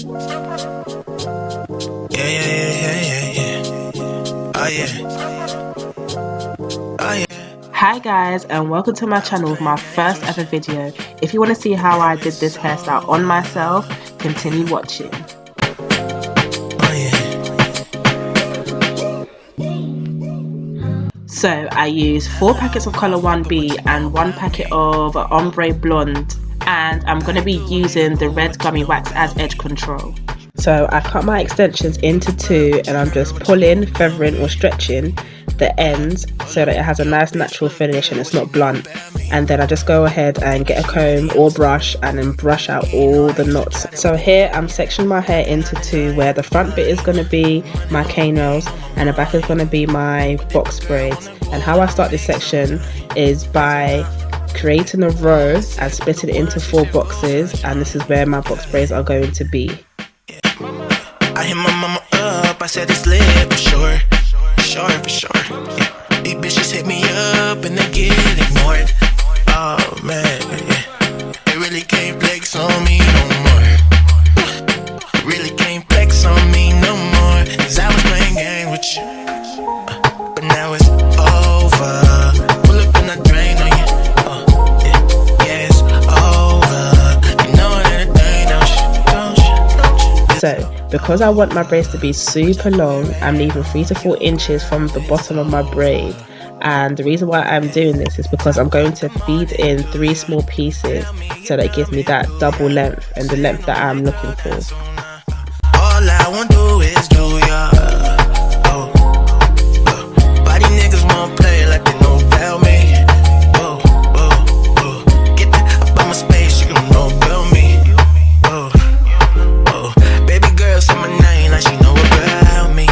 Hi guys, and welcome to my channel with my first ever video. If you want to see how I did this hairstyle on myself, continue watching. So I used 4 packets of colour 1B and 1 packet of ombre blonde, and I'm going to be using the red gummy wax as edge control. So I cut my extensions into 2 and I'm just pulling, feathering or stretching the ends so that it has a nice natural finish and it's not blunt. And then I just go ahead and get a comb or brush and then brush out all the knots. So here I'm sectioning my hair into 2, where the front bit is going to be my cane rolls and the back is going to be my box braids. And how I start this section is by creating a row and splitting it into 4 boxes, and this is where my box braids are going to be. I hit my mama up, I said it's lit for sure, for sure. Yeah. These bitches hit me up and they get ignored. Oh man, yeah. They really can't flex on me no more. Really can't flex on me no more. Cause I was playing games with you, but now it's over. Pull up and I drain on you. Yeah, it's over. You know that it ain't no shit. So because I want my braids to be super long, I'm leaving 3 to 4 inches from the bottom of my braid. And the reason why I'm doing this is because I'm going to feed in 3 small pieces so that it gives me that double length and the length that I'm looking for. All I want to do is do ya. Body niggas won't play like they know about me. Get that up on my space, you don't know about me. Baby girl say my name like she know about me.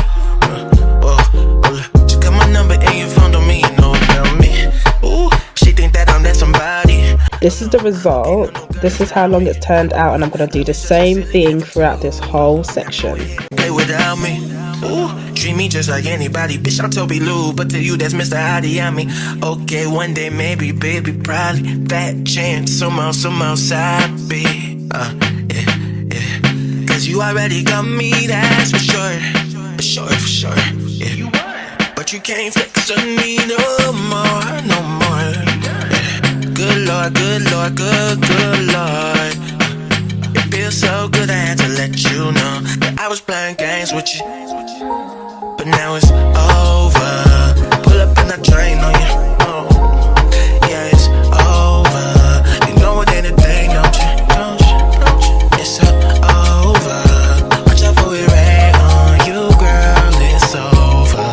She got my number and you found on me, you know about me. Ooh, she think that I'm that somebody. This is the result. This is how long it's turned out, and I'm going to do the same thing throughout this whole section. Play without me. Ooh, treat me just like anybody. Bitch, I'm Toby Lou, but to you that's Mr. Hottie. I mean, okay, one day maybe, baby, probably. Fat chance, somehow I'll be. Yeah. Cause you already got me, that's for sure. Yeah. But you can't flex on me no more. Yeah. Good Lord. It feels so good, I had to let you know that I was playing games with you, but now it's over. Pull up and I drain on you. Oh, yeah, it's over. You know it ain't a thing, don't you? It's over. Watch out for it rain on you, girl. It's over.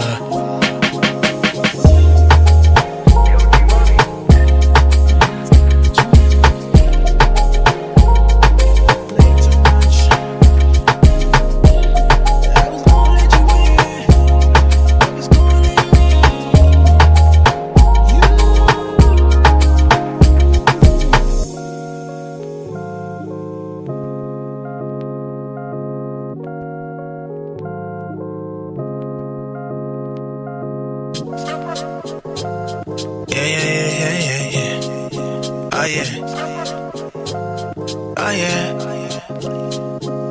Oh yeah.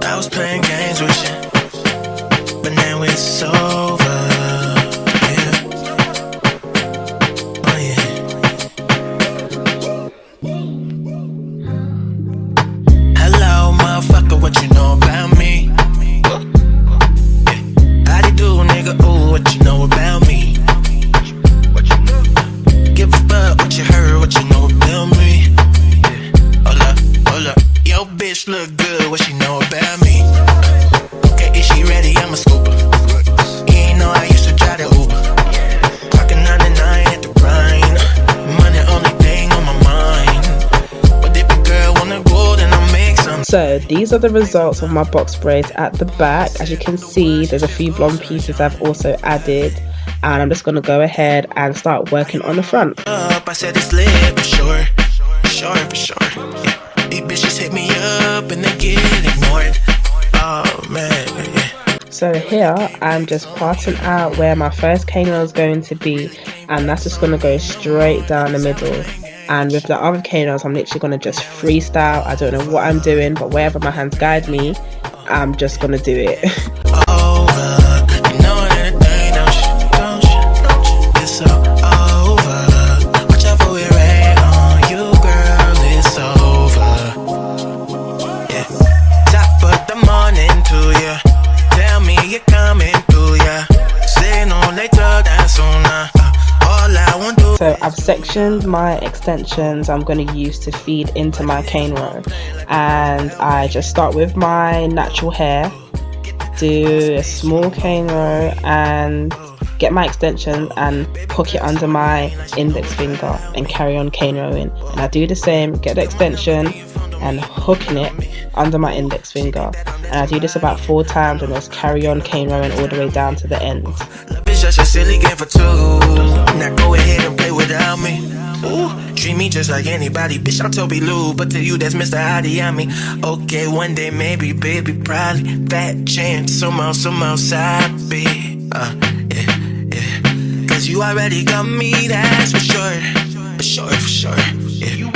I was playing games with you, but now it's over. Yeah. Oh yeah. Hello, motherfucker, what you know about me? Yeah. How they do, nigga? Ooh, what you know about me? Give a fuck what you heard, what you know about me. Hold up, yo bitch look good, what she know about me? Okay, is she ready? I'm a scooper. You ain't know I used to drive the Uber. Clocking 99 at the grind. Money only thing on my mind. But if a girl wanna go, then I'll make some. So these are the results of my box braids at the back. As you can see, there's a few blonde pieces I've also added, and I'm just going to go ahead and start working on the front. I said it's lit for sure. Yeah. These bitches hit me up and they get ignored. Oh man, yeah. So here I'm just parting out where my first cane roll is going to be, and that's just going to go straight down the middle. And with the other cane rolls, I'm literally going to just freestyle. I don't know what I'm doing, but wherever my hands guide me, I'm just gonna do it. So I've sectioned my extensions I'm going to use to feed into my cane row, and I just start with my natural hair, do a small cane row and get my extension and hook it under my index finger and carry on cane rowing. And I do the same, get the extension and hooking it under my index finger, and I do this about 4 times and just carry on cane rowing all the way down to the end. It's just a silly game for two. Now go ahead and play without me. Ooh, treat me just like anybody, bitch. I'm Toby Lou, but to you that's Mr. Adiami. Okay, one day maybe, baby, probably. Fat chance, somehow sabi. Cause you already got me, that's for sure. For sure, yeah.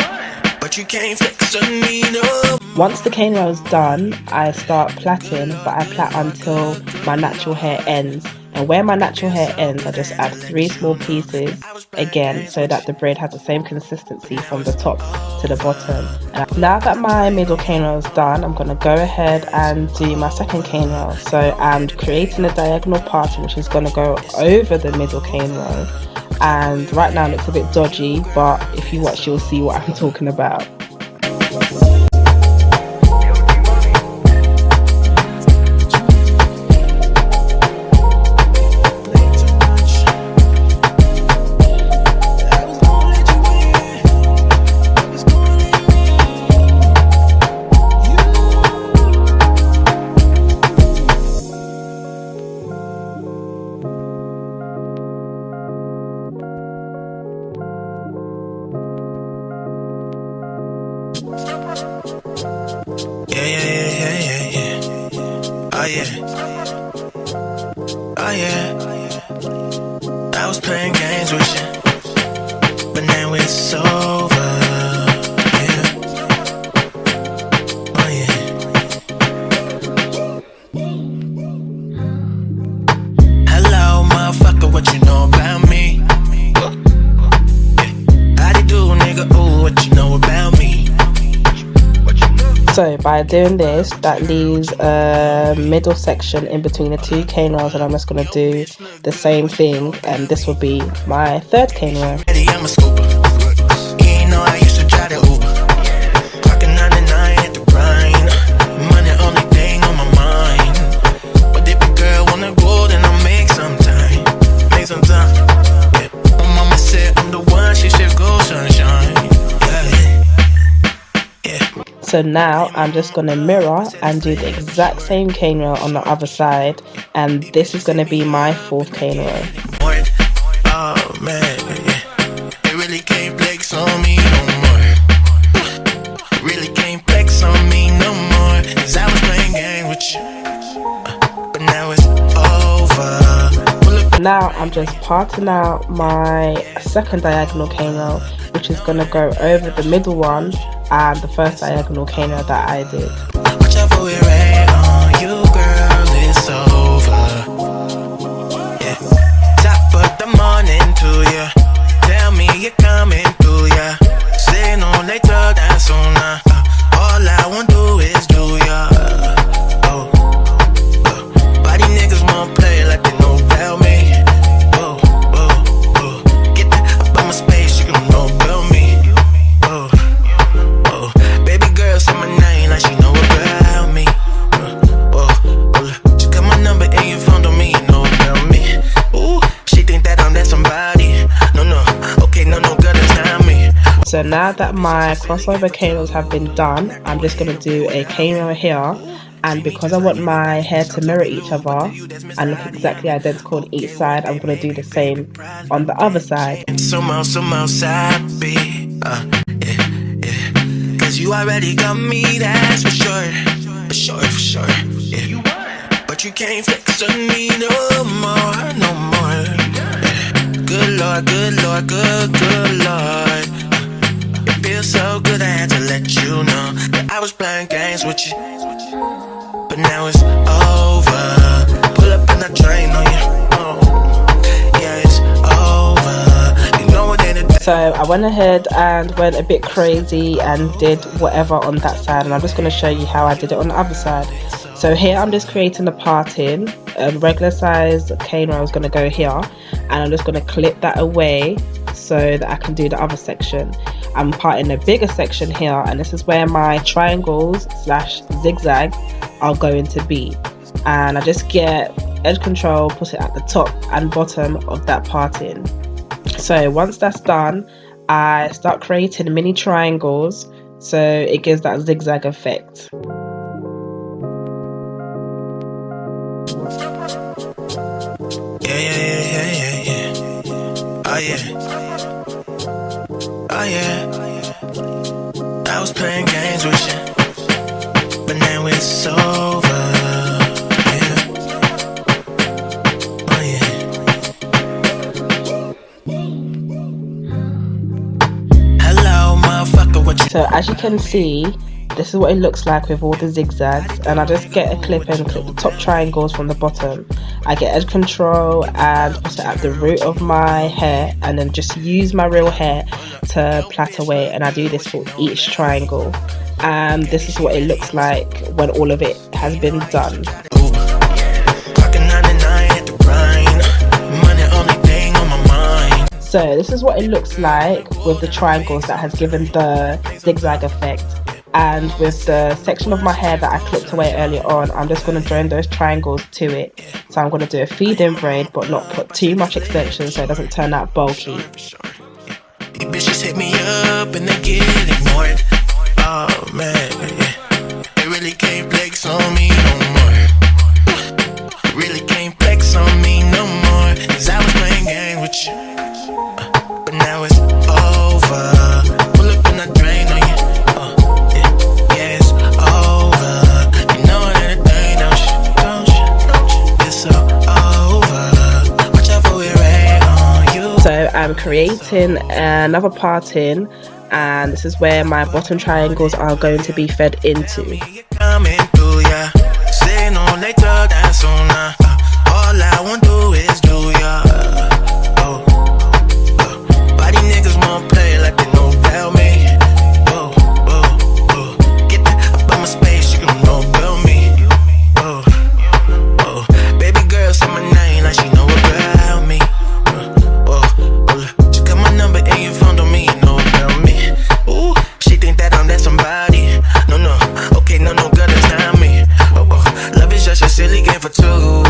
But you can't flex on me, no. Once the cane row is done, I start plaiting, but I plait until my natural hair ends. And where my natural hair ends, I just add 3 small pieces again so that the braid has the same consistency from the top to the bottom. And now that my middle cane row is done, I'm going to go ahead and do my second cane row. So I'm creating a diagonal pattern which is going to go over the middle cane row. And right now it looks a bit dodgy, but if you watch you'll see what I'm talking about. Oh yeah, I was playing games with you, but now it's over. Yeah. Oh yeah. Hello, motherfucker, what you know about me? Yeah. How you do, nigga? Ooh, what you know about me? So by doing this, that leaves a middle section in between the 2 cane rows, and I'm just going to do the same thing, and this will be my 3rd cane row. I'm a scooper. You ain't know I used to drive the Uber. Clocking 99 at the grind. Money only thing on my mind. But if a girl wanna go, then I'll make some time. Yeah. My mama said I'm the one, she said go sunshine. So now I'm just going to mirror and do the exact same cane row on the other side, and this is going to be my 4th cane row. Oh man, they really can't flex on me no more. Really can't flex on me no more. Cause I was playing games with you, but now it's over. Now I'm just parting out my 2nd diagonal cane row, which is going to go over the middle one and the 1st diagonal cane row that I did. Watch out for it rain on you, girl, it's over. Yeah. Top of the morning to ya. Tell me you're coming through ya. Say no later than sooner. All I want do is do ya. Body niggas won't play like they know about me. Get that up on my space, you can know about me. Baby girl say my name like she know about me. She got my number and you found on me, you know about me. Ooh, she think that I'm that somebody. No, okay, no, girl, that's not me. So now that my crossover cane rows have been done, I'm just going to do a cane row here, and because I want my hair to mirror each other and look exactly identical on each side, I'm going to do the same on the other side. Somehow sappy. Cause you already got me, that's for sure. For sure, yeah. But you can't flex on me no more. Good Lord, good Lord. It feels so good I had to let you know that I was playing games with you. but now it's over. Pull up and I drain on you. Oh, yeah, it's over. You know what they did. So I went ahead and went a bit crazy and did whatever on that side, and I'm just going to show you how I did it on the other side. So here I'm just creating a parting. Regular size cane roll is going to go here, and I'm just going to clip that away so that I can do the other section. I'm parting a bigger section here, and this is where my triangles / zigzag are going to be. And I just get edge control, put it at the top and bottom of that parting. So once that's done, I start creating mini triangles so it gives that zigzag effect. Yeah. Oh yeah. Oh yeah. I was playing games with you, but now it's over. Yeah. Oh yeah. Hello, motherfucker, what you? So as you can see, this is what it looks like with all the zigzags, and I just get a clip and clip the top triangles from the bottom. I get edge control and put it at the root of my hair, and then just use my real hair to plait away, and I do this for each triangle. And this is what it looks like when all of it has been done. So this is what it looks like with the triangles that has given the zigzag effect. And with the section of my hair that I clipped away earlier on, I'm just going to join those triangles to it. So I'm going to do a feed-in braid, but not put too much extension so it doesn't turn out bulky. These bitches hit me up and they get ignored. Oh man, they really can't flex on me no more. Really can't flex on me no more. Cause I was playing games with you, but now it's over. Pull up and I drain on you. So I'm creating another parting, and this is where my bottom triangles are going to be fed into. All I want to do is do ya. Body niggas won't play like they know about me. Get that up on my space, you can know about me. Baby girl say my name like she know about me. She got my number and your phone, don't mean you know about me. Ooh, she think that I'm that somebody. No, okay, no, girl, that's not me. Love is just a silly game for two.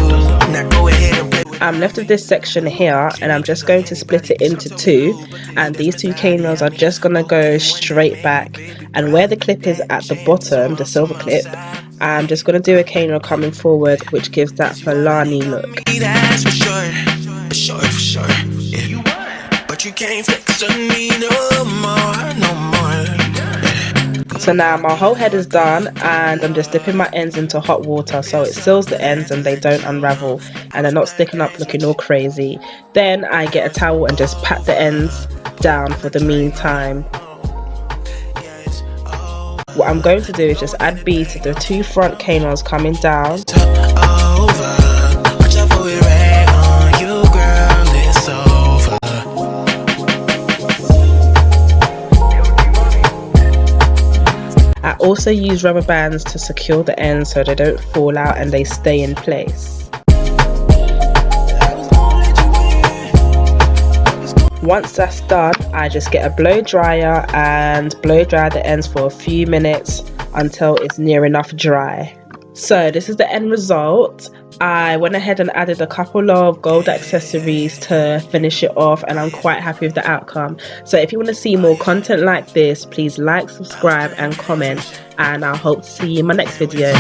Now go ahead and play with. I'm left with this section here, and I'm just going to split it into two, and these two cane rolls are just going to go straight back, and where the clip is at the bottom, the silver clip, I'm just going to do a cane roll coming forward, which gives that Fulani look. That's for sure, yeah. But you can't flex on me no more. So now my whole head is done, and I'm just dipping my ends into hot water so it seals the ends and they don't unravel and they're not sticking up looking all crazy. Then I get a towel and just pat the ends down for the meantime. What I'm going to do is just add beads to the two front cane rolls coming down. I also use rubber bands to secure the ends so they don't fall out and they stay in place. Once that's done, I just get a blow dryer and blow dry the ends for a few minutes until it's near enough dry. So this is the end result. I went ahead and added a couple of gold accessories to finish it off, and I'm quite happy with the outcome. So if you want to see more content like this, please like, subscribe and comment, and I hope to see you in my next video.